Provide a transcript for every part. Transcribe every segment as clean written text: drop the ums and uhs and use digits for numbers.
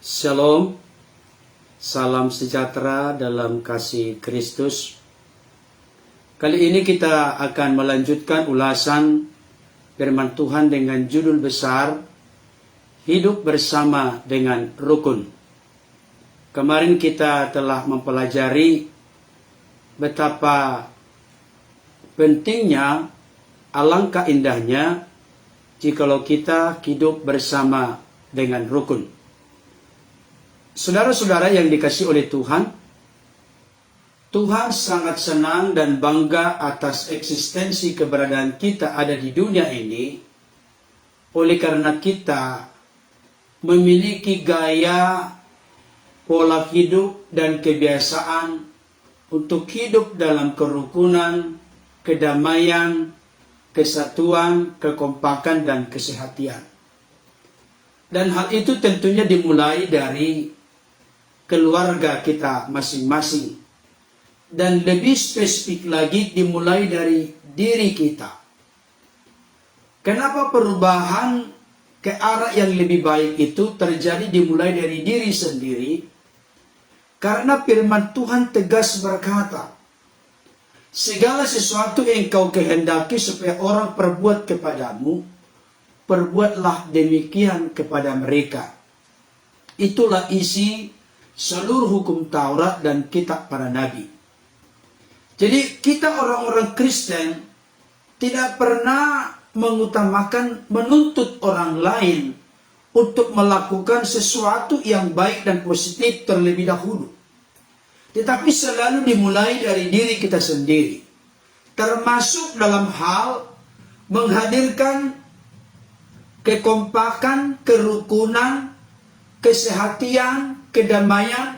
Shalom, salam sejahtera dalam kasih Kristus. Kali ini kita akan melanjutkan ulasan firman Tuhan dengan judul besar, Hidup Bersama dengan Rukun. Kemarin kita telah mempelajari betapa pentingnya, alangkah indahnya jikalau kita hidup bersama dengan rukun. Saudara-saudara yang dikasihi oleh Tuhan, Tuhan sangat senang dan bangga atas eksistensi keberadaan kita ada di dunia ini, oleh karena kita memiliki gaya, pola hidup, dan kebiasaan untuk hidup dalam kerukunan, kedamaian, kesatuan, kekompakan, dan kesehatan. Dan hal itu tentunya dimulai dari keluarga kita masing-masing, dan lebih spesifik lagi dimulai dari diri kita. Kenapa perubahan ke arah yang lebih baik itu terjadi dimulai dari diri sendiri? Karena firman Tuhan tegas berkata, segala sesuatu yang kau kehendaki supaya orang perbuat kepadamu, perbuatlah demikian kepada mereka. Itulah isi seluruh hukum Taurat dan kitab para nabi. Jadi kita orang-orang Kristen tidak pernah mengutamakan menuntut orang lain untuk melakukan sesuatu yang baik dan positif terlebih dahulu. Tetapi selalu dimulai dari diri kita sendiri. Termasuk dalam hal menghadirkan kekompakan, kerukunan, kesehatan, kedamaian,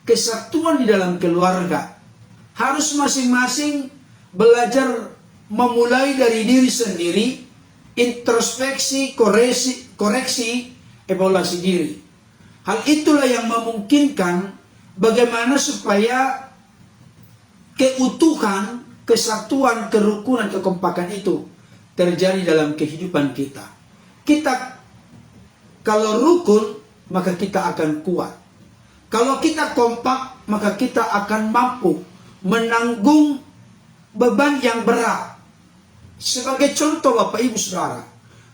kesatuan di dalam keluarga. Harus masing-masing belajar memulai dari diri sendiri, introspeksi, koreksi, evaluasi diri. Hal itulah yang memungkinkan bagaimana supaya keutuhan, kesatuan, kerukunan, kekompakan itu terjadi dalam kehidupan kita. Kita kalau rukun, maka kita akan kuat. Kalau kita kompak, maka kita akan mampu menanggung beban yang berat. Sebagai contoh Bapak Ibu Saudara,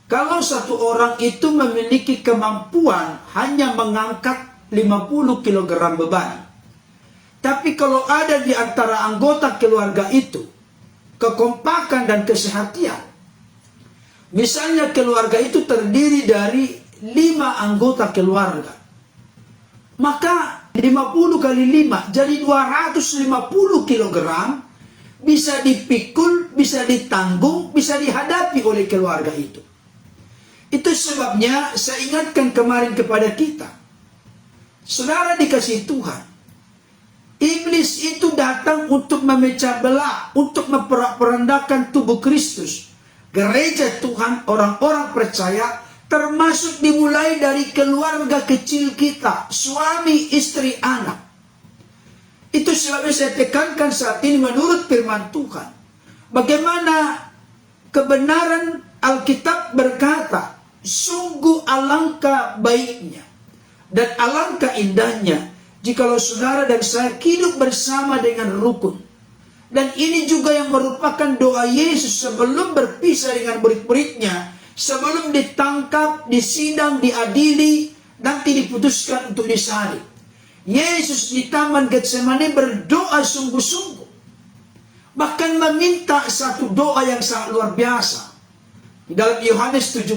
kalau satu orang itu memiliki kemampuan hanya mengangkat 50 kg beban, tapi kalau ada di antara anggota keluarga itu kekompakan dan kesehatan, misalnya keluarga itu terdiri dari 5 anggota keluarga, maka 50 kali 5 jadi 250 kg bisa dipikul, bisa ditanggung, bisa dihadapi oleh keluarga itu. Itu sebabnya saya ingatkan kemarin kepada kita, saudara dikasihi Tuhan, iblis itu datang untuk memecah belah, untuk memperandakan tubuh Kristus, gereja Tuhan, orang-orang percaya, termasuk dimulai dari keluarga kecil kita, suami, istri, anak. Itu sebabnya saya tekankan saat ini menurut firman Tuhan, bagaimana kebenaran Alkitab berkata, sungguh alangkah baiknya dan alangkah indahnya jikalau saudara dan saya hidup bersama dengan rukun. Dan ini juga yang merupakan doa Yesus sebelum berpisah dengan murid-muridnya, sebelum ditangkap, disidang, diadili, nanti diputuskan untuk disalib. Yesus di Taman Getsemani berdoa sungguh-sungguh. Bahkan meminta satu doa yang sangat luar biasa. Di dalam Yohanes 17.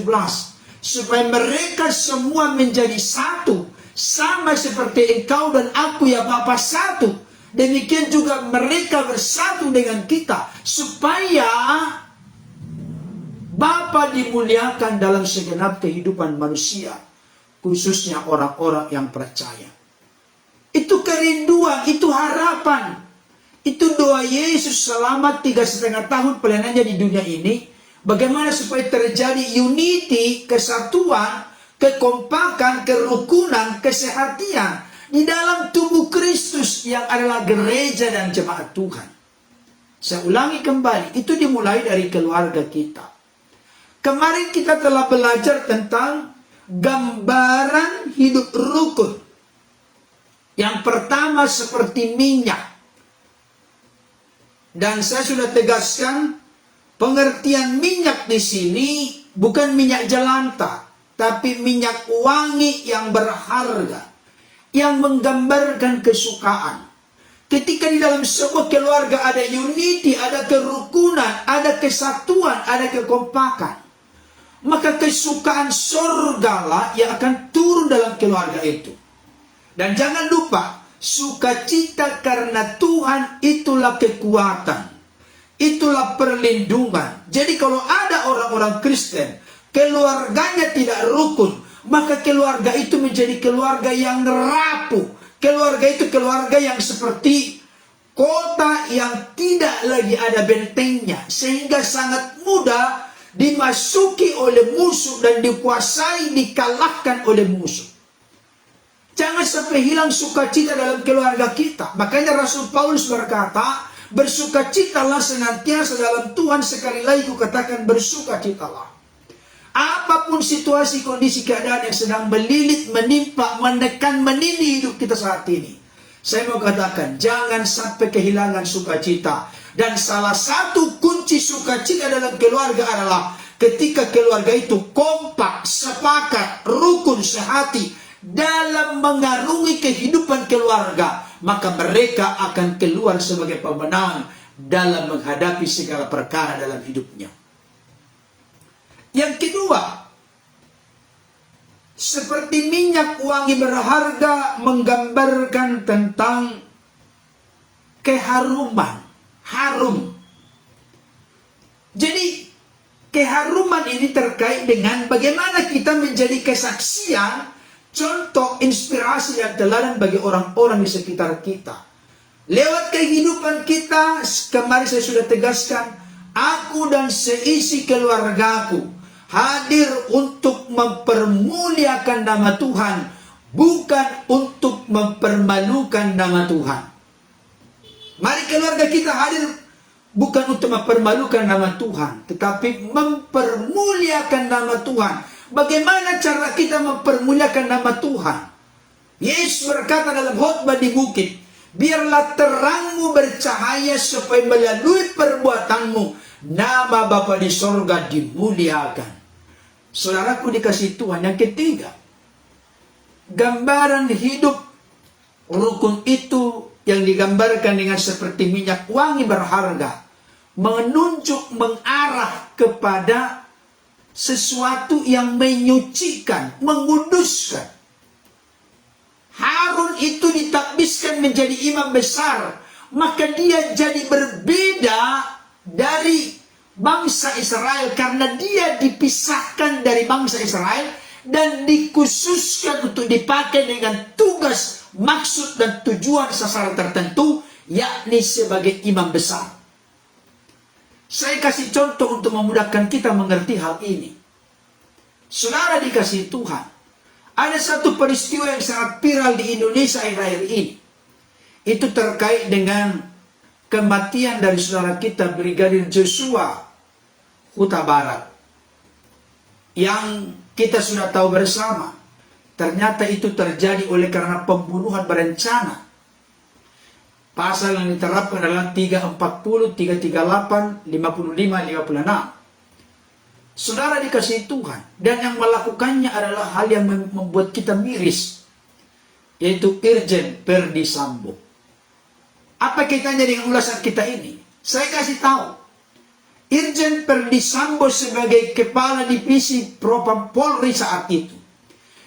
Supaya mereka semua menjadi satu. Sama seperti engkau dan aku ya Bapa satu. Demikian juga mereka bersatu dengan kita. Supaya Bapa dimuliakan dalam segenap kehidupan manusia, khususnya orang-orang yang percaya. Itu kerinduan, itu harapan, itu doa Yesus selama 3,5 tahun pelayanannya di dunia ini. Bagaimana supaya terjadi unity, kesatuan, kekompakan, kerukunan, kesehatan di dalam tubuh Kristus yang adalah gereja dan jemaat Tuhan. Saya ulangi kembali, itu dimulai dari keluarga kita. Kemarin kita telah belajar tentang gambaran hidup rukun. Yang pertama seperti minyak. Dan saya sudah tegaskan, pengertian minyak di sini bukan minyak jelantah, tapi minyak wangi yang berharga, yang menggambarkan kesukaan. Ketika di dalam sebuah keluarga ada unity, ada kerukunan, ada kesatuan, ada kekompakan, maka kesukaan surgalah yang akan turun dalam keluarga itu. Dan jangan lupa, sukacita karena Tuhan itulah kekuatan, itulah perlindungan. Jadi kalau ada orang-orang Kristen, keluarganya tidak rukun, maka keluarga itu menjadi keluarga yang rapuh. Keluarga itu keluarga yang seperti kota yang tidak lagi ada bentengnya, sehingga sangat mudah dimasuki oleh musuh dan dikuasai, dikalahkan oleh musuh. Jangan sampai hilang sukacita dalam keluarga kita. Makanya Rasul Paulus berkata, bersukacitalah senantiasa dalam Tuhan. Sekali lagi kukatakan, bersukacitalah. Apapun situasi, kondisi, keadaan yang sedang melilit, menimpa, menekan, menindih hidup kita saat ini, saya mau katakan, jangan sampai kehilangan sukacita. Dan salah satu kunci sukacita dalam keluarga adalah ketika keluarga itu kompak, sepakat, rukun, sehati dalam mengarungi kehidupan keluarga, maka mereka akan keluar sebagai pemenang dalam menghadapi segala perkara dalam hidupnya. Yang kedua, seperti minyak wangi berharga, menggambarkan tentang keharuman, harum. Jadi keharuman ini terkait dengan bagaimana kita menjadi kesaksian, contoh, inspirasi dan teladan bagi orang-orang di sekitar kita. Lewat kehidupan kita, kemarin saya sudah tegaskan, aku dan seisi keluargaku hadir untuk mempermuliakan nama Tuhan, bukan untuk mempermalukan nama Tuhan. Mari keluarga kita hadir bukan untuk mempermalukan nama Tuhan, tetapi mempermuliakan nama Tuhan. Bagaimana cara kita mempermuliakan nama Tuhan? Yesus berkata dalam khotbah di bukit, biarlah terangmu bercahaya supaya melalui perbuatanmu nama Bapa di sorga dimuliakan. Saudaraku dikasih Tuhan, yang ketiga, gambaran hidup rukun itu yang digambarkan dengan seperti minyak wangi berharga, menunjuk, mengarah kepada sesuatu yang menyucikan, menguduskan. Harun itu ditakbiskan menjadi imam besar, maka dia jadi berbeda dari bangsa Israel karena dia dipisahkan dari bangsa Israel dan dikhususkan untuk dipakai dengan tugas, maksud dan tujuan sasaran tertentu, yakni sebagai imam besar. Saya kasih contoh untuk memudahkan kita mengerti hal ini. Saudara dikasih Tuhan, ada satu peristiwa yang sangat viral di Indonesia akhir-akhir ini. Itu terkait dengan kematian dari saudara kita Brigadir Joshua Huta Barat, yang kita sudah tahu bersama, ternyata itu terjadi oleh karena pembunuhan berencana. Pasal yang diterapkan adalah 340, 338, 55, 56. Saudara dikasih Tuhan, dan yang melakukannya adalah hal yang membuat kita miris, yaitu Irjen Verdi Sambo. Apa kaitannya dengan ulasan kita ini? Saya kasih tahu. Irjen Verdi Sambo sebagai kepala divisi Propam Polri saat itu,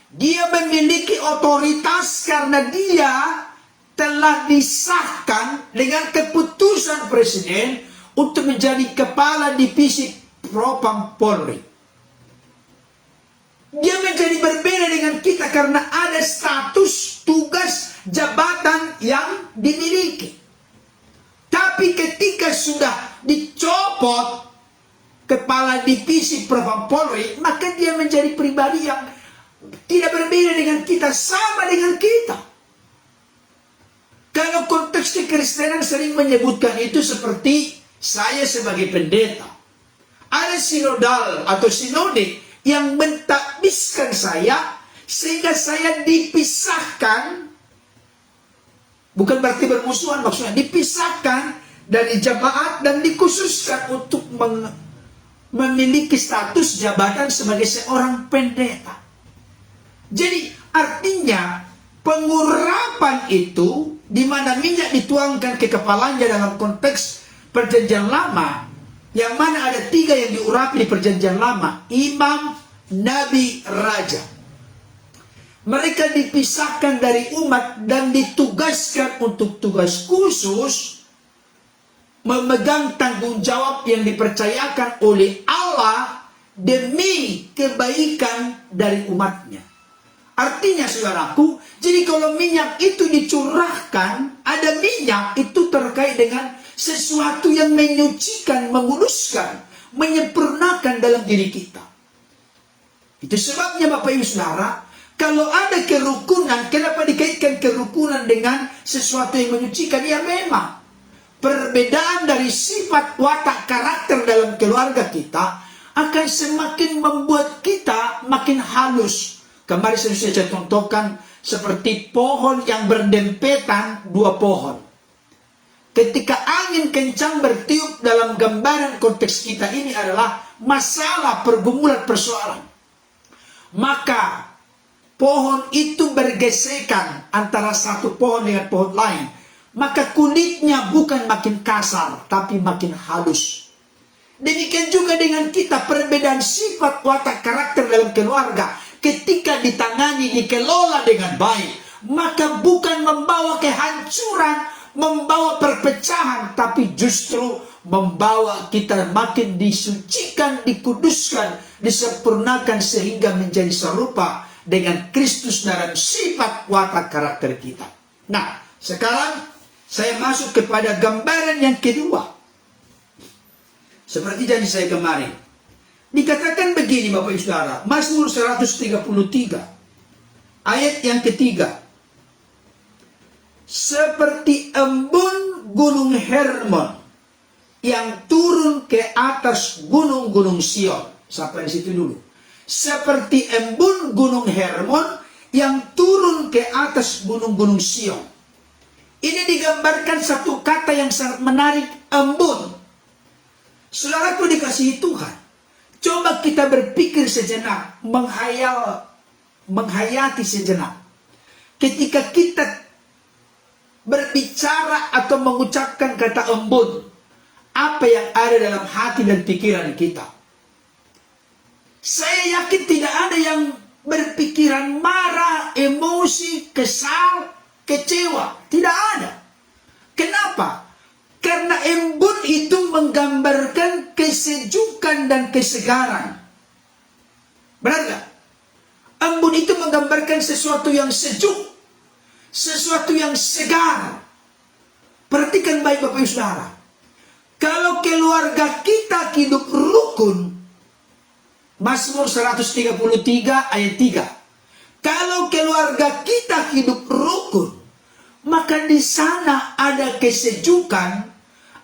dia memiliki otoritas karena dia telah disahkan dengan keputusan Presiden untuk menjadi kepala divisi Propam Polri. Dia menjadi berbeda dengan kita karena ada status, tugas, jabatan yang dimiliki. Tapi ketika sudah dicopot kepala divisi Propam Polri, maka dia menjadi pribadi yang tidak berbeda dengan kita, sama dengan kita. Kalau konteks kekristenan sering menyebutkan itu seperti saya sebagai pendeta. Ada sinodal atau sinode yang mentakbiskan saya sehingga saya dipisahkan Bukan berarti bermusuhan, maksudnya dipisahkan dari jemaat dan dikhususkan untuk memiliki status jabatan sebagai seorang pendeta. Jadi artinya pengurapan itu di mana minyak dituangkan ke kepalanya dalam konteks perjanjian lama, yang mana ada 3 yang diurapi di perjanjian lama: imam, nabi, raja. Mereka dipisahkan dari umat dan ditugaskan untuk tugas khusus memegang tanggung jawab yang dipercayakan oleh Allah demi kebaikan dari umatnya. Artinya saudaraku, jadi kalau minyak itu dicurahkan, ada minyak itu terkait dengan sesuatu yang menyucikan, menguduskan, menyempurnakan dalam diri kita. Itu sebabnya Bapak Ibu Saudara, kalau ada kerukunan, kenapa dikaitkan kerukunan dengan sesuatu yang menyucikan? Ya memang, perbedaan dari sifat watak karakter dalam keluarga kita akan semakin membuat kita makin halus. Kemarin saya contohkan seperti pohon yang berdempetan 2 pohon. Ketika angin kencang bertiup, dalam gambaran konteks kita ini adalah masalah, pergumulan, persoalan. Maka pohon itu bergesekan antara satu pohon dengan pohon lain. Maka kulitnya bukan makin kasar, tapi makin halus. Demikian juga dengan kita, perbedaan sifat watak karakter dalam keluarga. Ketika ditangani, dikelola dengan baik, maka bukan membawa kehancuran, membawa perpecahan, tapi justru membawa kita makin disucikan, dikuduskan, disempurnakan sehingga menjadi serupa dengan Kristus dalam sifat watak karakter kita. Nah, sekarang saya masuk kepada gambaran yang kedua. Seperti janji saya kemarin, dikatakan begini Bapak Ibu Saudara, Mazmur 133 ayat yang ketiga. Seperti embun gunung Hermon yang turun ke atas gunung-gunung Sion. Sampai di situ dulu. Seperti embun gunung Hermon yang turun ke atas gunung-gunung Sion. Ini digambarkan satu kata yang sangat menarik, embun. Saudaraku dikasihi Tuhan, coba kita berpikir sejenak, menghayati sejenak. Ketika kita berbicara atau mengucapkan kata embun, apa yang ada dalam hati dan pikiran kita? Saya yakin tidak ada yang berpikiran marah, emosi, kesal, kecewa. Tidak ada. Kenapa? Karena embun itu menggambarkan kesejukan dan kesegaran. Benar gak? Embun itu menggambarkan sesuatu yang sejuk, sesuatu yang segar. Perhatikan baik Bapak Ibu Saudara. Kalau keluarga kita hidup rukun, Mazmur 133 ayat 3. Kalau keluarga kita hidup rukun, maka di sana ada kesejukan,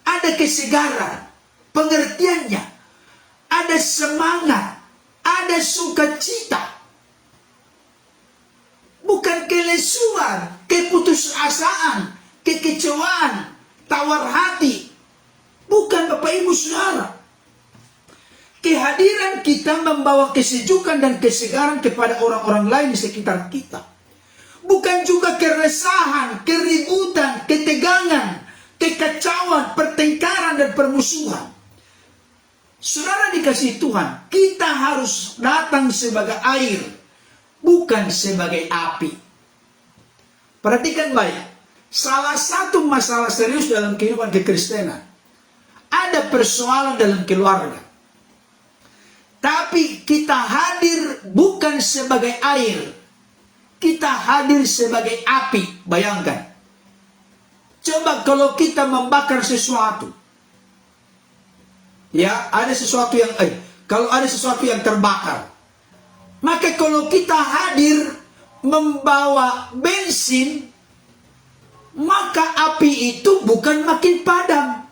ada kesegaran, pengertiannya, ada semangat, ada sukacita. Bukan kelesuan, keputusasaan, kekecewaan, tawar hati. Bukan Bapak Ibu Saudara. Kehadiran kita membawa kesejukan dan kesegaran kepada orang-orang lain di sekitar kita. Bukan juga keresahan, keributan, ketegangan, kekacauan, pertengkaran, dan permusuhan. Saudara dikasihi Tuhan, kita harus datang sebagai air, bukan sebagai api. Perhatikan baik, salah satu masalah serius dalam kehidupan kekristenan, ada persoalan dalam keluarga. Tapi kita hadir bukan sebagai air, kita hadir sebagai api. Bayangkan, coba kalau kita membakar sesuatu, ya ada sesuatu yang kalau ada sesuatu yang terbakar, maka kalau kita hadir membawa bensin, maka api itu bukan makin padam,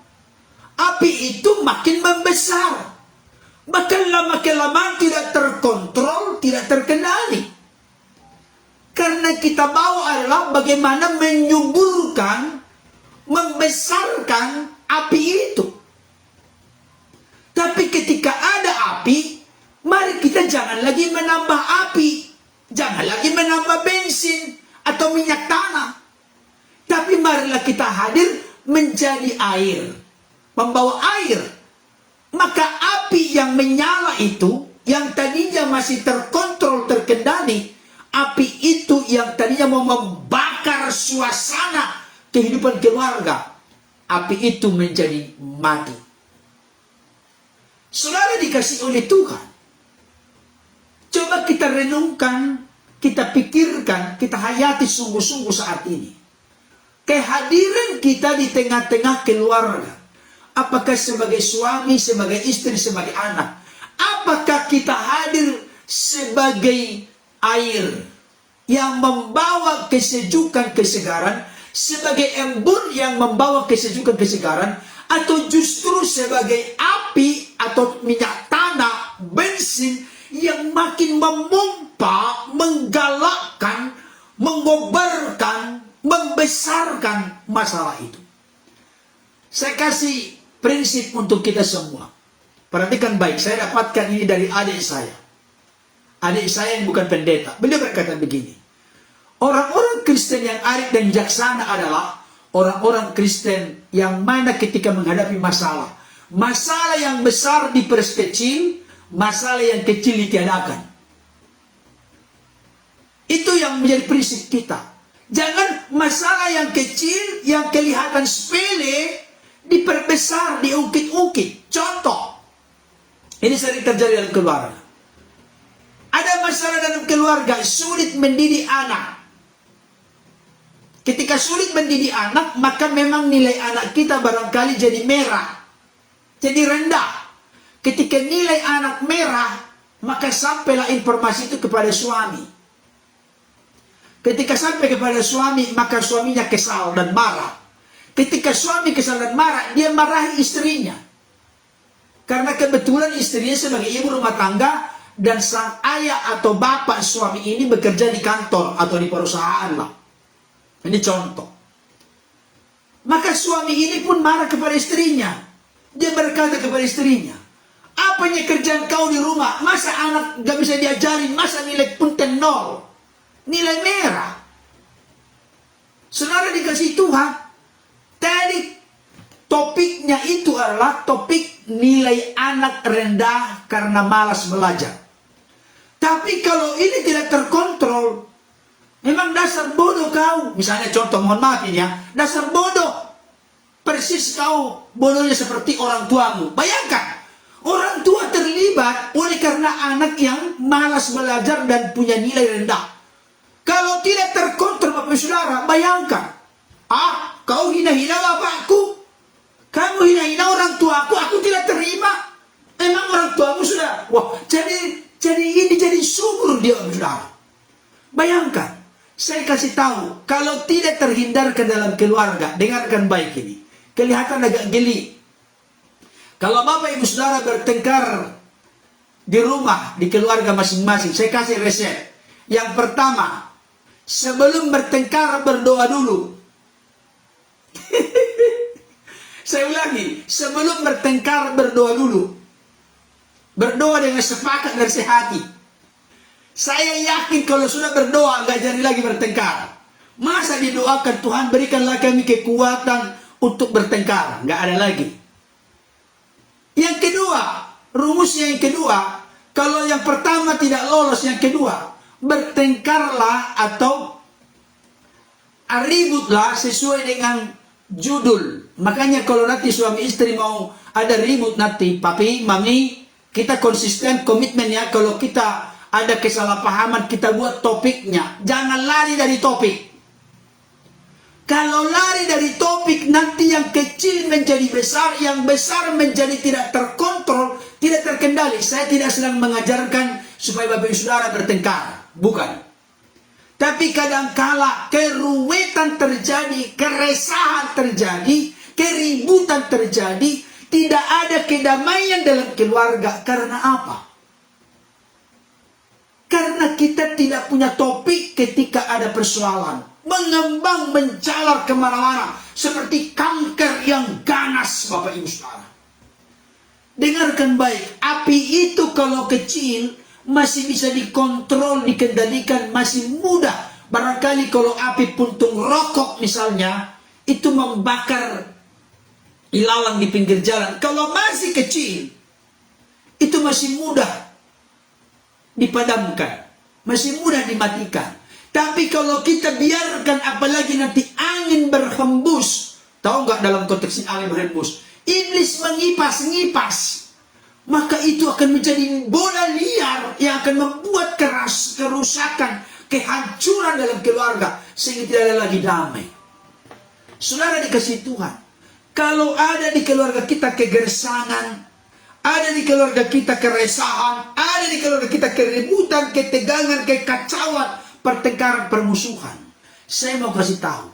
api itu makin membesar. Bahkan lama-kelamaan tidak terkontrol, tidak terkendali. Karena kita bawa adalah bagaimana menyuburkan, membesarkan api itu. Tapi ketika ada api, mari kita jangan lagi menambah api. Jangan lagi menambah bensin atau minyak tanah. Tapi marilah kita hadir menjadi air. Membawa air. Maka api yang menyala itu, yang tadinya masih terkontrol, terkendali, api itu yang tadinya mau membakar suasana kehidupan keluarga, api itu menjadi mati. Saudara dikasih oleh Tuhan, coba kita renungkan, kita pikirkan, kita hayati sungguh-sungguh saat ini. Kehadiran kita di tengah-tengah keluarga, apakah sebagai suami, sebagai istri, sebagai anak, apakah kita hadir sebagai air yang membawa kesejukan, kesegaran, sebagai embun yang membawa kesejukan, kesegaran, atau justru sebagai api atau minyak tanah, bensin yang makin memompa, menggalakkan, mengobarkan, membesarkan masalah itu. Saya kasih prinsip untuk kita semua. Perhatikan baik, saya dapatkan ini dari adik saya. Adik saya yang bukan pendeta. Beliau berkata begini, orang-orang Kristen yang arif dan bijaksana adalah orang-orang Kristen yang mana ketika menghadapi masalah, masalah yang besar diperkecil, masalah yang kecil ditiadakan. Itu yang menjadi prinsip kita. Jangan masalah yang kecil, yang kelihatan sepele, diperbesar, diungkit-ungkit. Contoh, ini sering terjadi dalam keluarga. Ada masalah dalam keluarga, sulit mendidik anak. Ketika sulit mendidik anak, maka memang nilai anak kita barangkali jadi merah, jadi rendah. Ketika nilai anak merah, maka sampailah informasi itu kepada suami. Ketika sampai kepada suami, maka suaminya kesal dan marah. Ketika suami kesal dan marah, dia marahi istrinya. Karena kebetulan istrinya sebagai ibu rumah tangga, dan sang ayah atau bapak suami ini bekerja di kantor atau di perusahaan lah. Ini contoh. Maka suami ini pun marah kepada istrinya. Dia berkata kepada istrinya, apanya kerjaan kau di rumah? Masa anak gak bisa diajarin? Masa nilai punten 0? Nilai merah. Saudara dikasih Tuhan, tadi topiknya itu adalah topik nilai anak rendah karena malas belajar. Tapi kalau ini tidak terkontrol, memang dasar bodoh kau. Misalnya contoh, mohon maaf ini ya, dasar bodoh. Persis kau bodohnya seperti orang tuamu. Bayangkan, orang tua terlibat oleh karena anak yang malas belajar dan punya nilai rendah. Kalau tidak terkontrol Bapak Saudara, bayangkan, kau hina-hina bapakku, kamu hina-hina orang tuaku, aku tidak terima. Emang orang tuamu sudah, wah, jadi ini jadi subur dia, Saudara. Bayangkan, saya kasih tahu, kalau tidak terhindarkan dalam keluarga, dengarkan baik ini, kelihatan agak geli. Kalau Bapak Ibu Saudara bertengkar di rumah, di keluarga masing-masing, saya kasih resep. Yang pertama, sebelum bertengkar berdoa dulu. Saya ulangi, sebelum bertengkar berdoa dulu. Berdoa dengan sepakat dan sehati. Saya yakin kalau sudah berdoa nggak jadi lagi bertengkar. Masa didoakan Tuhan berikanlah kami kekuatan untuk bertengkar, nggak ada lagi. Yang kedua, rumusnya yang kedua, kalau yang pertama tidak lolos, yang kedua, bertengkarlah atau ributlah sesuai dengan judul. Makanya kalau nanti suami istri mau ada ribut nanti, papi, mami, kita konsisten, komitmen ya. Kalau kita ada kesalahpahaman, kita buat topiknya. Jangan lari dari topik. Kalau lari dari topik, nanti yang kecil menjadi besar, yang besar menjadi tidak terkontrol, tidak terkendali. Saya tidak sedang mengajarkan supaya Bapak Ibu Saudara bertengkar. Bukan. Tapi kadangkala keruwetan terjadi, keresahan terjadi, keributan terjadi, tidak ada kedamaian dalam keluarga. Karena apa? Karena kita tidak punya topik ketika ada persoalan. Mengembang, menjalar kemana-mana. Seperti kanker yang ganas, Bapak Ibu Saudara. Dengarkan baik, api itu kalau kecil masih bisa dikontrol, dikendalikan, masih mudah. Barangkali kalau api puntung rokok misalnya, itu membakar ilalang di pinggir jalan. Kalau masih kecil, itu masih mudah dipadamkan, masih mudah dimatikan. Tapi kalau kita biarkan, apalagi nanti angin berhembus, tahu nggak dalam konteks angin berhembus, iblis mengipas-ngipas, maka itu akan menjadi bola liar yang akan membuat kerusakan, kehancuran dalam keluarga, sehingga tidak ada lagi damai. Saudara dikasih Tuhan, kalau ada di keluarga kita kegersangan, ada di keluarga kita keresahan, ada di keluarga kita keributan, ketegangan, kekacauan, pertengkaran, permusuhan, saya mau kasih tahu,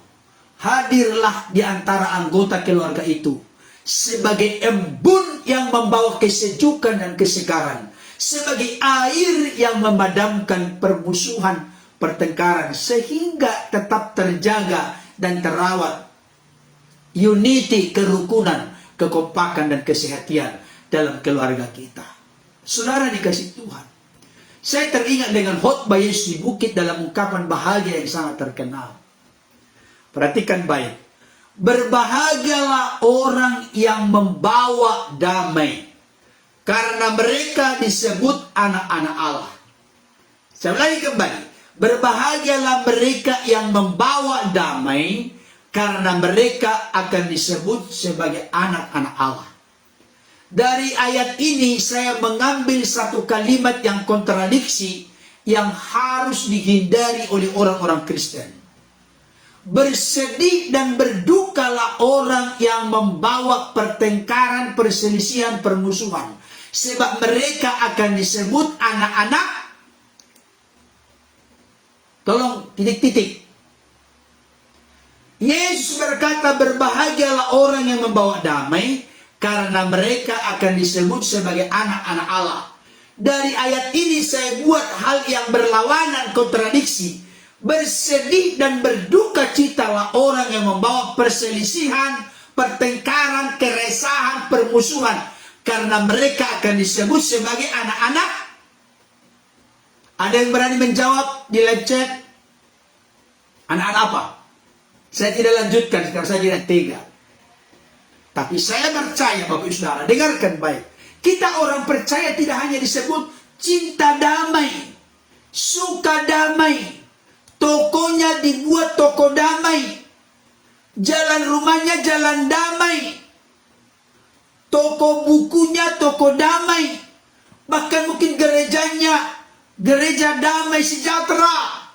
hadirlah di antara anggota keluarga itu sebagai embun yang membawa kesejukan dan kesegaran, sebagai air yang memadamkan permusuhan, pertengkaran, sehingga tetap terjaga dan terawat unity, kerukunan, kekompakan, dan kesehatan dalam keluarga kita. Saudara dikasih Tuhan, saya teringat dengan khotbah Yesus di bukit dalam ungkapan bahagia yang sangat terkenal. Perhatikan baik. Berbahagialah orang yang membawa damai, karena mereka disebut anak-anak Allah. Saya ulangi kembali. Berbahagialah mereka yang membawa damai, karena mereka akan disebut sebagai anak-anak Allah. Dari ayat ini saya mengambil satu kalimat yang kontradiksi yang harus dihindari oleh orang-orang Kristen. Bersedih dan berdukalah orang yang membawa pertengkaran, perselisihan, permusuhan, sebab mereka akan disebut anak-anak. Tolong titik-titik. Yesus berkata, berbahagialah orang yang membawa damai, karena mereka akan disebut sebagai anak-anak Allah. Dari ayat ini saya buat hal yang berlawanan, kontradiksi. Bersedih dan berduka citalah orang yang membawa perselisihan, pertengkaran, keresahan, permusuhan, karena mereka akan disebut sebagai anak-anak. Ada yang berani menjawab di live chat? Anak-anak apa? Saya tidak lanjutkan karena saya tidak tega. Tapi saya percaya, Bapak Ibu Saudara, dengarkan baik. Kita orang percaya tidak hanya disebut cinta damai, suka damai, tokonya dibuat toko damai, jalan rumahnya jalan damai, toko bukunya toko damai, bahkan mungkin gerejanya gereja damai sejahtera.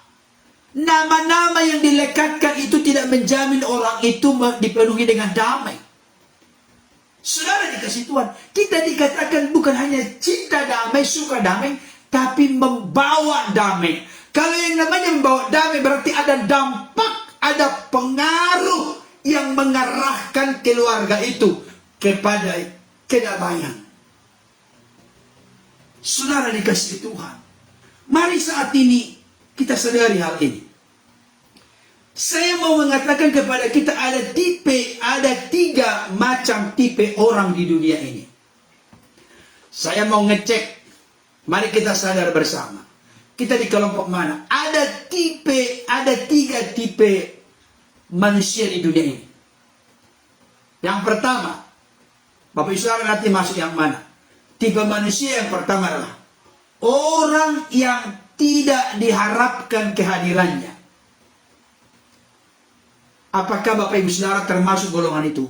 Nama-nama yang dilekatkan itu tidak menjamin orang itu dipenuhi dengan damai. Saudara dikasih Tuhan, kita dikatakan bukan hanya cinta damai, suka damai, tapi membawa damai. Kalau yang namanya membawa damai berarti ada dampak, ada pengaruh yang mengarahkan keluarga itu kepada kedamaian. Saudara dikasih Tuhan, mari saat ini kita sadari hal ini. Saya mau mengatakan kepada kita ada tiga macam tipe orang di dunia ini. Saya mau ngecek, mari kita sadar bersama. Kita di kelompok mana? Ada tiga tipe manusia di dunia ini. Yang pertama, Bapak Ibu Saudara nanti masuk yang mana? Tipe manusia yang pertama adalah orang yang tidak diharapkan kehadirannya. Apakah Bapak Ibu Saudara termasuk golongan itu?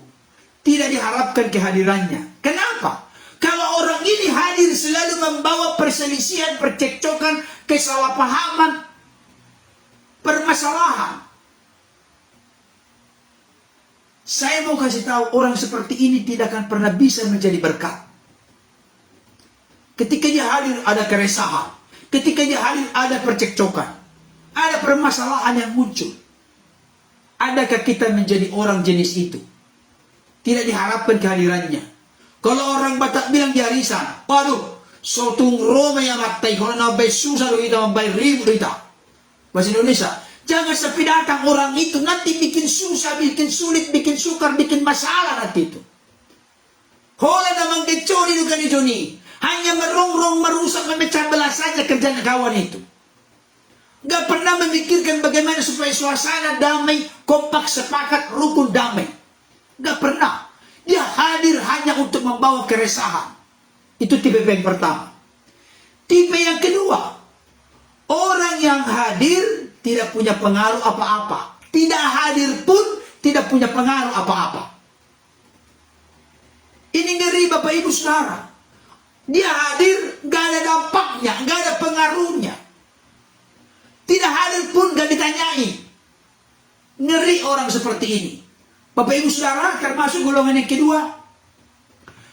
Tidak diharapkan kehadirannya. Kenapa? Kalau orang ini hadir selalu membawa perselisihan, percekcokan, kesalahpahaman, permasalahan. Saya mau kasih tahu, orang seperti ini tidak akan pernah bisa menjadi berkat. Ketika dia hadir ada keresahan, ketika dia hadir ada percekcokan, ada permasalahan yang muncul. Adakah kita menjadi orang jenis itu? Tidak diharapkan kehadirannya. Kalau orang Batak bilang di arisan, waduh, Sotung Roma yang matai, kalau nabay susah lo ita, mabay ribu ita. Bahasa Indonesia. Jangan sampai datang orang itu nanti bikin susah, bikin sulit, bikin sukar, bikin masalah nanti itu. Hola namang kecuri bukan Joni. Hanya merongrong, merusak, memecah belah saja kerjaan kawan itu. Gak pernah memikirkan bagaimana supaya suasana damai, kompak, sepakat, rukun damai. Gak pernah. Dia hadir hanya untuk membawa keresahan. Itu tipe yang pertama. Tipe yang kedua, orang yang hadir tidak punya pengaruh apa-apa. Tidak hadir pun tidak punya pengaruh apa-apa. Ini ngeri Bapak Ibu Saudara. Dia hadir, gak ada dampaknya, gak ada pengaruhnya. Tidak hadir pun gak ditanyai. Ngeri orang seperti ini. Bapak Ibu Saudara termasuk golongan yang kedua.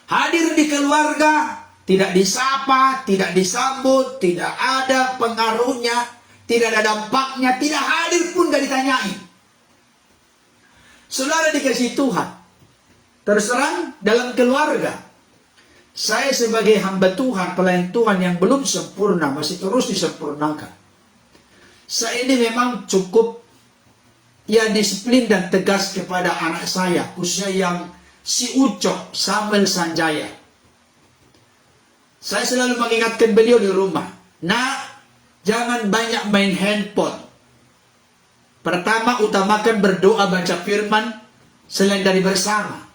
Hadir di keluarga, tidak disapa, tidak disambut, tidak ada pengaruhnya, tidak ada dampaknya, tidak hadir pun gak ditanyai. Saudara dikasih Tuhan. Terus terang dalam keluarga, saya sebagai hamba Tuhan, pelayan Tuhan yang belum sempurna, masih terus disempurnakan. Saya ini memang cukup disiplin dan tegas kepada anak saya, khususnya yang si Ucok, Samuel Sanjaya. Saya selalu mengingatkan beliau di rumah, nak, jangan banyak main handphone. Pertama, utamakan berdoa, baca firman, selain dari bersama.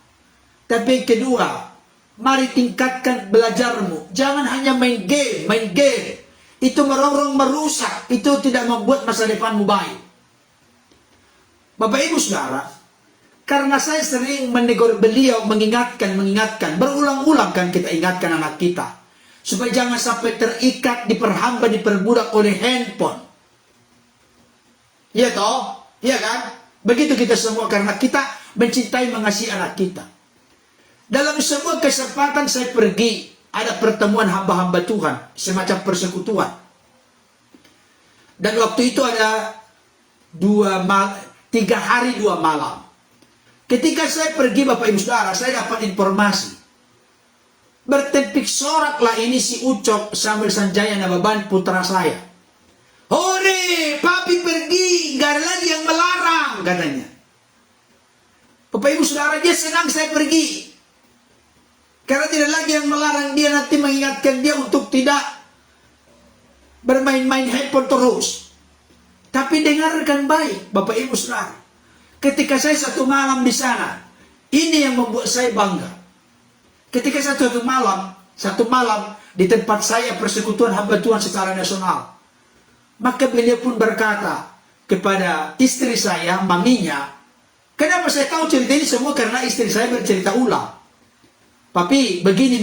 Tapi kedua, mari tingkatkan belajarmu. Jangan hanya main game, main game. Itu merongrong, merusak. Itu tidak membuat masa depanmu baik. Bapak Ibu Saudara, karena saya sering menegur beliau, mengingatkan, berulang-ulang kan kita ingatkan anak kita. Supaya jangan sampai terikat, diperhamba, diperbudak oleh handphone. Iya toh? Iya kan? Begitu kita semua karena kita mencintai, mengasihi anak kita. Dalam sebuah kesempatan saya pergi, ada pertemuan hamba-hamba Tuhan, semacam persekutuan. Dan waktu itu ada 3 hari 2 malam. Ketika saya pergi Bapak Ibu Saudara, saya dapat informasi. Bertempik soraklah ini si Ucok Samuel Sanjaya Nababan, putra saya. Hore, papi pergi, gak ada lagi yang melarang, katanya. Bapak Ibu Saudara, dia senang saya pergi. Karena tidak lagi yang melarang dia, nanti mengingatkan dia untuk tidak bermain-main handphone terus. Tapi dengarkan baik, Bapak Ibu Saudara. Ketika saya satu malam di sana, ini yang membuat saya bangga. Ketika satu malam di tempat saya persekutuan hamba Tuhan secara nasional, maka beliau pun berkata kepada istri saya, maminya, kenapa saya tahu cerita ini semua karena istri saya bercerita ulang. Papi, begini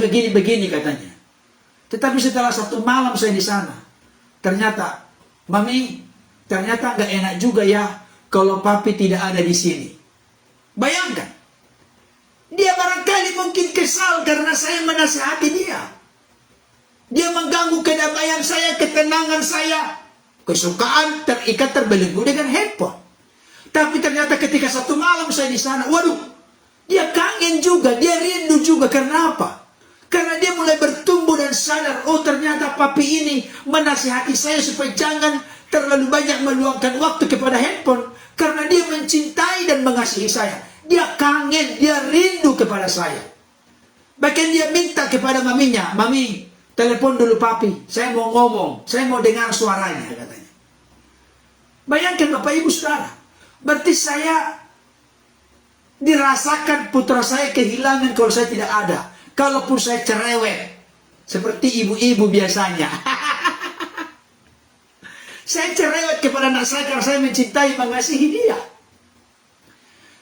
katanya. Tetapi setelah satu malam saya di sana, ternyata, mami, ternyata nggak enak juga ya kalau papi tidak ada di sini. Bayangkan. Dia barangkali mungkin kesal karena saya menasihati dia. Dia mengganggu kedamaian saya, ketenangan saya. Kesukaan terikat terbelenggu dengan handphone. Tapi ternyata ketika satu malam saya di sana, waduh, dia kangen juga, dia rindu juga. Karena apa? Karena dia mulai bertumbuh dan sadar, oh ternyata papi ini menasihati saya supaya jangan terlalu banyak meluangkan waktu kepada handphone. Karena dia mencintai dan mengasihi saya. Dia kangen, dia rindu kepada saya. Bahkan dia minta kepada maminya, mami, telepon dulu papi, saya mau ngomong, saya mau dengar suaranya, katanya. Bayangkan Bapak Ibu Saudara, berarti saya dirasakan putra saya kehilangan kalau saya tidak ada. Kalaupun saya cerewet, seperti ibu-ibu biasanya. Saya cerewet kepada anak saya karena saya mencintai, mengasihi dia.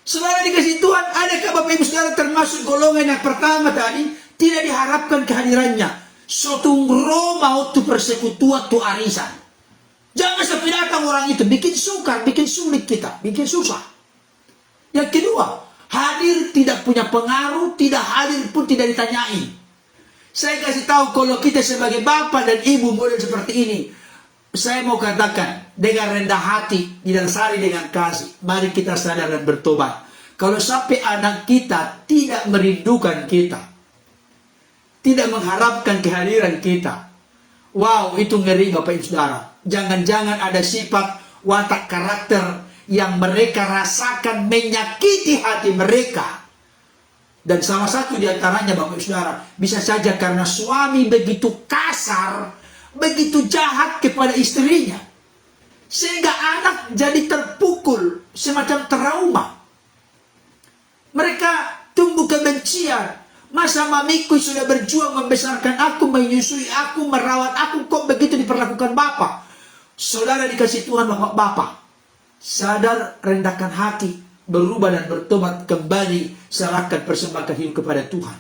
Saudara dikasih Tuhan, adakah Bapak Ibu Saudara termasuk golongan yang pertama tadi, tidak diharapkan kehadirannya. Sotung Roma tu persekutuan tu arisan. Jangan sampai datang orang itu, bikin sukar, bikin sulit kita, bikin susah. Yang kedua, hadir tidak punya pengaruh, tidak hadir pun tidak ditanyai. Saya kasih tahu kalau kita sebagai bapak dan ibu model seperti ini, saya mau katakan dengan rendah hati, didasari dengan kasih. Mari kita sadar dan bertobat. Kalau sampai anak kita tidak merindukan kita, tidak mengharapkan kehadiran kita. Wow, itu ngeri Bapak Ibu Saudara. Jangan-jangan ada sifat watak karakter yang mereka rasakan menyakiti hati mereka. Dan salah satu di antaranya Bapak Ibu Saudara, bisa saja karena suami begitu kasar, begitu jahat kepada istrinya, sehingga anak jadi terpukul, semacam trauma. Mereka tumbuh kebencian. Masa mamiku sudah berjuang membesarkan aku, menyusui aku, merawat aku, kok begitu diperlakukan Bapak? Saudara dikasih Tuhan Bapak, sadar, rendahkan hati, berubah dan bertobat kembali, serahkan persembahkan hidup kepada Tuhan.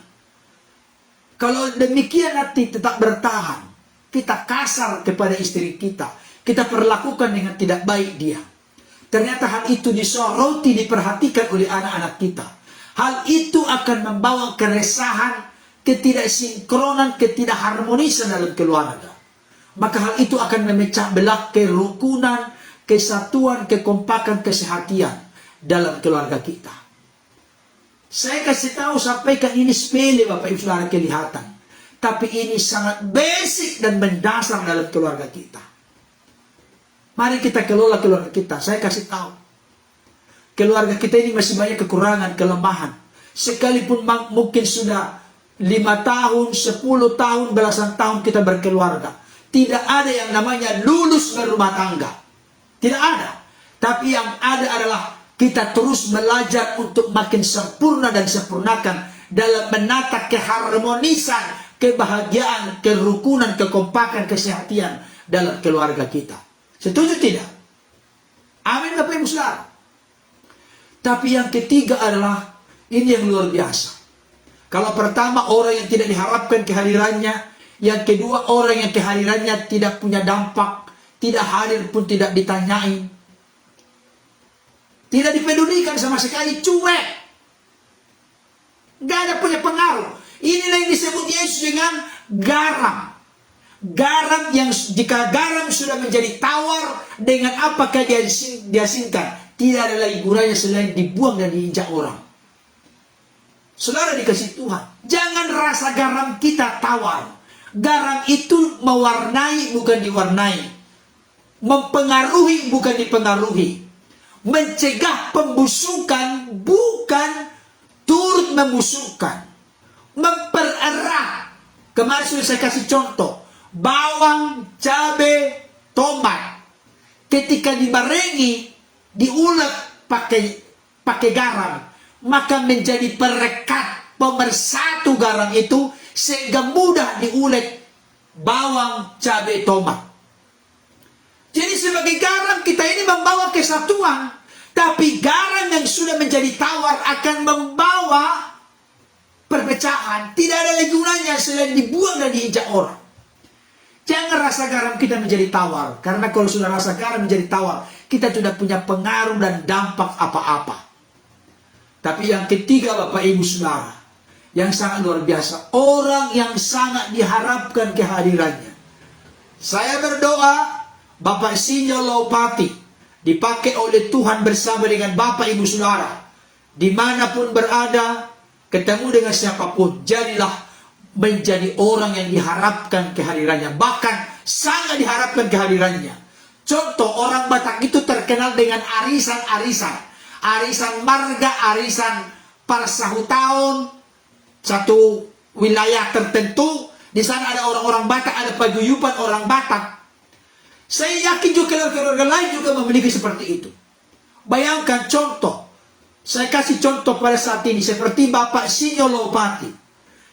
Kalau demikian nanti tetap bertahan, kita kasar kepada istri kita, kita perlakukan dengan tidak baik dia. Ternyata hal itu disoroti, diperhatikan oleh anak-anak kita. Hal itu akan membawa keresahan, ketidaksinkronan, ketidakharmonisan dalam keluarga. Maka hal itu akan memecah belah kerukunan, kesatuan, kekompakan, kesehatian dalam keluarga kita. Saya kasih tahu, sampaikan ini sepele Bapak Ibu Saudara kelihatan. Tapi ini sangat basic dan mendasar dalam keluarga kita. Mari kita kelola keluarga kita. Saya kasih tahu. Keluarga kita ini masih banyak kekurangan, kelemahan. Sekalipun mungkin sudah 5 tahun, 10 tahun, belasan tahun kita berkeluarga, tidak ada yang namanya lulus berumah tangga. Tidak ada. Tapi yang ada adalah kita terus belajar untuk makin sempurna dan sempurnakan dalam menata keharmonisan, kebahagiaan, kerukunan, kekompakan, kesehatan dalam keluarga kita. Setuju tidak? Amin Bapak Ibu Saudara. Tapi yang ketiga adalah, ini yang luar biasa. Kalau pertama orang yang tidak diharapkan kehadirannya, yang kedua orang yang kehadirannya tidak punya dampak, tidak hadir pun tidak ditanyain, tidak dipedulikan sama sekali, cuek, gak ada punya pengaruh. Inilah yang disebut Yesus dengan garam. Garam yang jika garam sudah menjadi tawar, dengan apakah dia diasinkan? Tidak ada lagi gunanya selain dibuang dan diinjak orang. Saudara dikasih Tuhan, jangan rasa garam kita tawar. Garam itu mewarnai bukan diwarnai, mempengaruhi bukan dipengaruhi, mencegah pembusukan bukan turut membusukkan, mempererat. Kemarin sudah saya kasih contoh, bawang, cabai, tomat, ketika dibarengi, diulek pakai garam, maka menjadi perekat, pemersatu garam itu, sehingga mudah diulek bawang, cabai, tomat. Jadi sebagai garam kita ini membawa kesatuan, tapi garam yang sudah menjadi tawar akan membawa perpecahan. Tidak ada lagi gunanya selain dibuang dan diinjak orang. Jangan rasa garam kita menjadi tawar. Karena kalau sudah rasa garam menjadi tawar, kita tidak punya pengaruh dan dampak apa-apa. Tapi yang ketiga Bapak Ibu Saudara, yang sangat luar biasa, orang yang sangat diharapkan kehadirannya. Saya berdoa Bapak Sinyo Laupati dipakai oleh Tuhan bersama dengan Bapak Ibu Saudara, dimanapun berada, ketemu dengan siapapun, jadilah menjadi orang yang diharapkan kehadirannya, bahkan sangat diharapkan kehadirannya. Contoh, orang Batak itu terkenal dengan arisan-arisan, arisan marga, arisan parsahu tahun, satu wilayah tertentu, di sana ada orang-orang Batak, ada paguyuban orang Batak. Saya yakin juga keluarga lain juga memiliki seperti itu. Bayangkan contoh, saya kasih contoh pada saat ini, seperti Bapak Sinyo Laupati.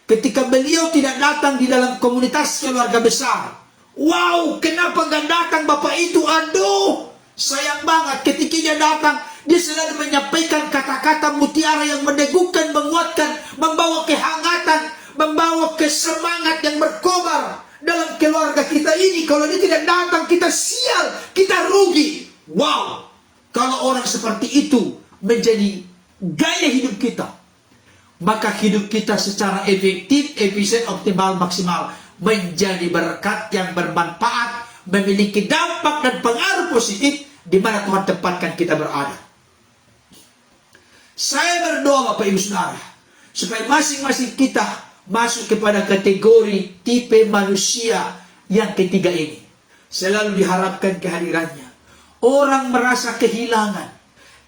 Ketika beliau tidak datang di dalam komunitas keluarga besar, wow, kenapa gak datang Bapak itu? Aduh, sayang banget. Ketika dia datang, dia selalu menyampaikan kata-kata mutiara yang meneguhkan, menguatkan, membawa kehangatan, membawa kesemangat yang berkobar dalam keluarga kita ini. Kalau dia tidak datang, kita sial, kita rugi. Wow, kalau orang seperti itu menjadi gaya hidup kita, maka hidup kita secara efektif, efisien, optimal, maksimal menjadi berkat yang bermanfaat, memiliki dampak dan pengaruh positif di mana Tuhan tempatkan kita berada. Saya berdoa Bapak Ibu Saudara, supaya masing-masing kita masuk kepada kategori tipe manusia yang ketiga ini. Selalu diharapkan kehadirannya. Orang merasa kehilangan.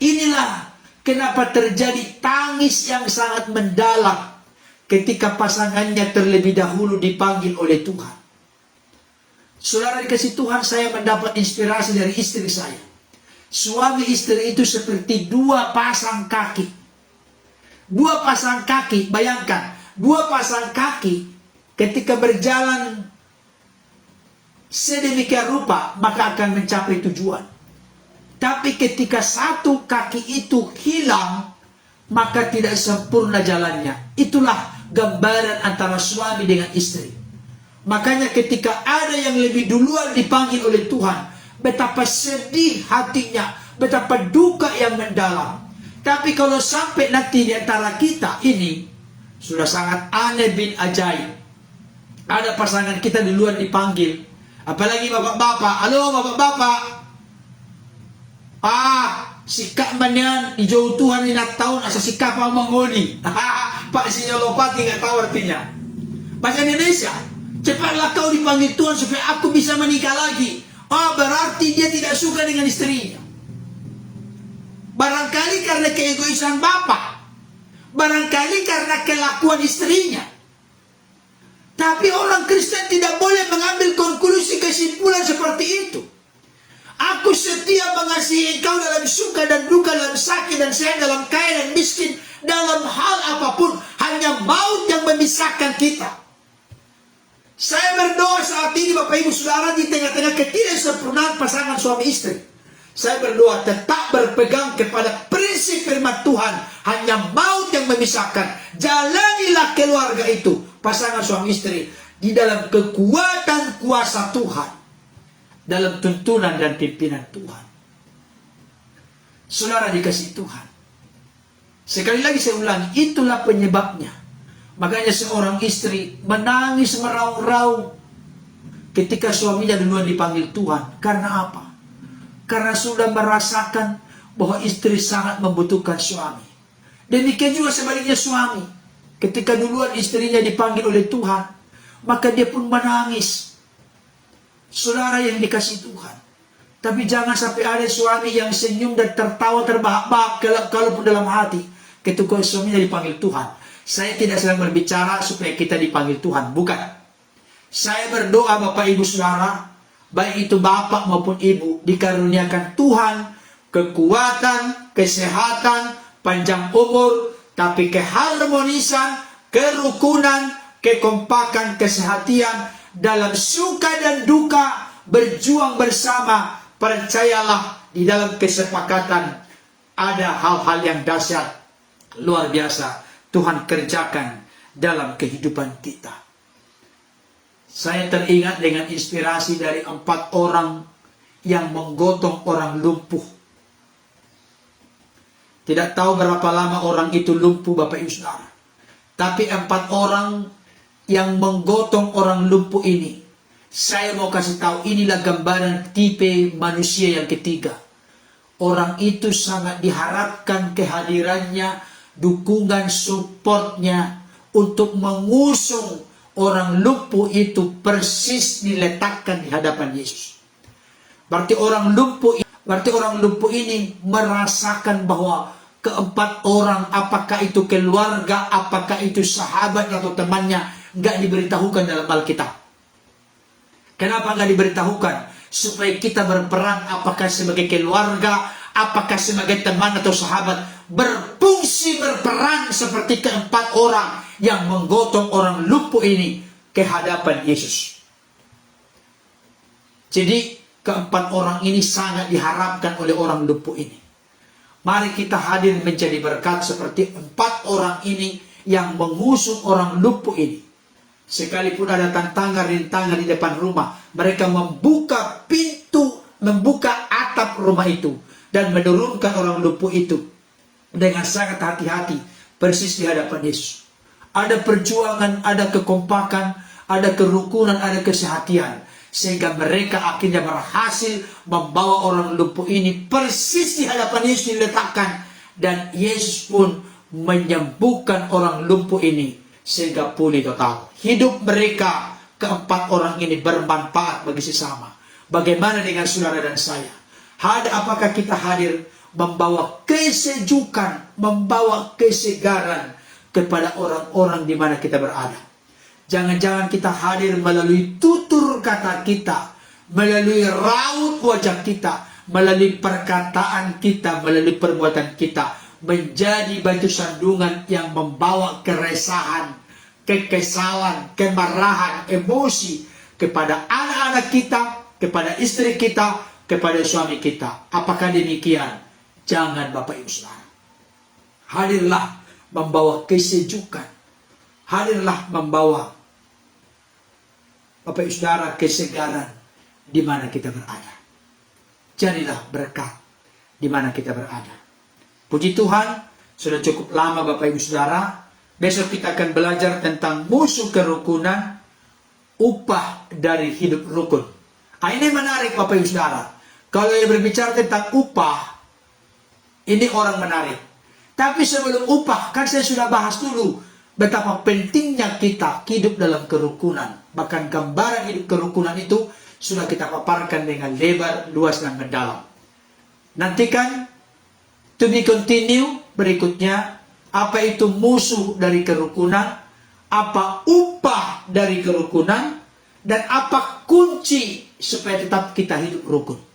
Inilah kenapa terjadi tangis yang sangat mendalam ketika pasangannya terlebih dahulu dipanggil oleh Tuhan. Saudara dikasih Tuhan, saya mendapat inspirasi dari istri saya. Suami istri itu seperti dua pasang kaki. Dua pasang kaki, bayangkan. Dua pasang kaki ketika berjalan sedemikian rupa, maka akan mencapai tujuan. Tapi ketika satu kaki itu hilang, maka tidak sempurna jalannya. Itulah gambaran antara suami dengan istri. Makanya ketika ada yang lebih duluan dipanggil oleh Tuhan, betapa sedih hatinya, betapa duka yang mendalam. Tapi kalau sampai nanti di antara kita ini sudah sangat aneh bin ajaib. Ada pasangan kita duluan dipanggil, apalagi bapak-bapak. Halo bapak-bapak. Si Kak Manyan hijau Tuhan ini tahun asa si kapal mengoni. Pak Sinyolopati nggak tahu artinya. Bahasa Indonesia. Cepatlah kau dipanggil Tuhan supaya aku bisa menikah lagi. Berarti dia tidak suka dengan istrinya. Barangkali karena keegoisan bapak. Barangkali karena kelakuan istrinya. Tapi orang Kristen tidak boleh mengambil konklusi kesimpulan seperti itu. Aku setia mengasihi engkau dalam suka dan duka, dalam sakit dan sehat, dalam kaya dan miskin, dalam hal apapun. Hanya maut yang memisahkan kita. Saya berdoa saat ini Bapak Ibu Saudara, di tengah-tengah ketidaksempurnaan pasangan suami istri, saya berdoa tetap berpegang kepada prinsip firman Tuhan. Hanya maut yang memisahkan. Jalanilah keluarga itu, pasangan suami istri, di dalam kekuatan kuasa Tuhan, dalam tuntunan dan pimpinan Tuhan. Saudara dikasih Tuhan, sekali lagi saya ulangi, itulah penyebabnya. Makanya seorang istri menangis meraung-raung ketika suaminya duluan dipanggil Tuhan. Karena apa? Karena sudah merasakan bahwa istri sangat membutuhkan suami. Demikian juga sebaliknya suami. Ketika duluan istrinya dipanggil oleh Tuhan, maka dia pun menangis. Saudara yang dikasih Tuhan. Tapi jangan sampai ada suami yang senyum dan tertawa terbahak-bahak kalaupun dalam hati ketika suaminya dipanggil Tuhan. Saya tidak sedang berbicara supaya kita dipanggil Tuhan, bukan. Saya berdoa Bapak Ibu Saudara, baik itu bapak maupun ibu, dikaruniakan Tuhan kekuatan, kesehatan, panjang umur, tapi keharmonisan, kerukunan, kekompakan, kesehatian, dalam suka dan duka, berjuang bersama. Percayalah, di dalam kesepakatan ada hal-hal yang dahsyat, luar biasa Tuhan kerjakan dalam kehidupan kita. Saya teringat dengan inspirasi dari 4 orang yang menggotong orang lumpuh. Tidak tahu berapa lama orang itu lumpuh Bapak Ibu Saudara. Tapi 4 orang yang menggotong orang lumpuh ini, saya mau kasih tahu, inilah gambaran tipe manusia yang ketiga. Orang itu sangat diharapkan kehadirannya, dukungan, supportnya untuk mengusung orang lumpuh itu persis diletakkan di hadapan Yesus. Berarti orang lumpuh ini merasakan bahwa keempat orang, apakah itu keluarga, apakah itu sahabat atau temannya, nggak diberitahukan dalam Alkitab. Kenapa nggak diberitahukan? Supaya kita berperan, apakah sebagai keluarga, apakah sebagai teman atau sahabat, berfungsi berperan seperti keempat orang yang menggotong orang lumpuh ini ke hadapan Yesus. Jadi keempat orang ini sangat diharapkan oleh orang lumpuh ini. Mari kita hadir menjadi berkat seperti 4 orang ini yang mengusung orang lumpuh ini. Sekalipun ada tantangan-rintangan di depan rumah, mereka membuka pintu, membuka atap rumah itu, dan menurunkan orang lumpuh itu dengan sangat hati-hati persis di hadapan Yesus. Ada perjuangan, ada kekompakan, ada kerukunan, ada kesehatian, sehingga mereka akhirnya berhasil membawa orang lumpuh ini persis di hadapan Yesus diletakkan, dan Yesus pun menyembuhkan orang lumpuh ini sehingga pulih total. Hidup mereka keempat orang ini bermanfaat bagi sesama. Bagaimana dengan saudara dan saya? Apakah kita hadir membawa kesejukan, membawa kesegaran kepada orang-orang di mana kita berada? Jangan-jangan kita hadir melalui tutur kata kita, melalui raut wajah kita, melalui perkataan kita, melalui perbuatan kita, menjadi batu sandungan yang membawa keresahan, kekesalan, kemarahan, emosi kepada anak-anak kita, kepada istri kita, kepada suami kita. Apakah demikian? Jangan, Bapak Ibu Saudara. Hadirlah membawa kesejukan. Hadirlah membawa, Bapak Ibu Saudara, kesegaran di mana kita berada. Jadilah berkat di mana kita berada. Puji Tuhan, sudah cukup lama Bapak Ibu Saudara. Besok kita akan belajar tentang musuh kerukunan, upah dari hidup rukun. Ini menarik Bapak Ibu Saudara. Kalau yang berbicara tentang upah, ini orang menarik. Tapi sebelum upah, kan saya sudah bahas dulu betapa pentingnya kita hidup dalam kerukunan. Bahkan gambaran hidup kerukunan itu sudah kita paparkan dengan lebar, luas, dan mendalam. Nantikan, to be continue berikutnya, apa itu musuh dari kerukunan, apa upah dari kerukunan, dan apa kunci supaya tetap kita hidup rukun.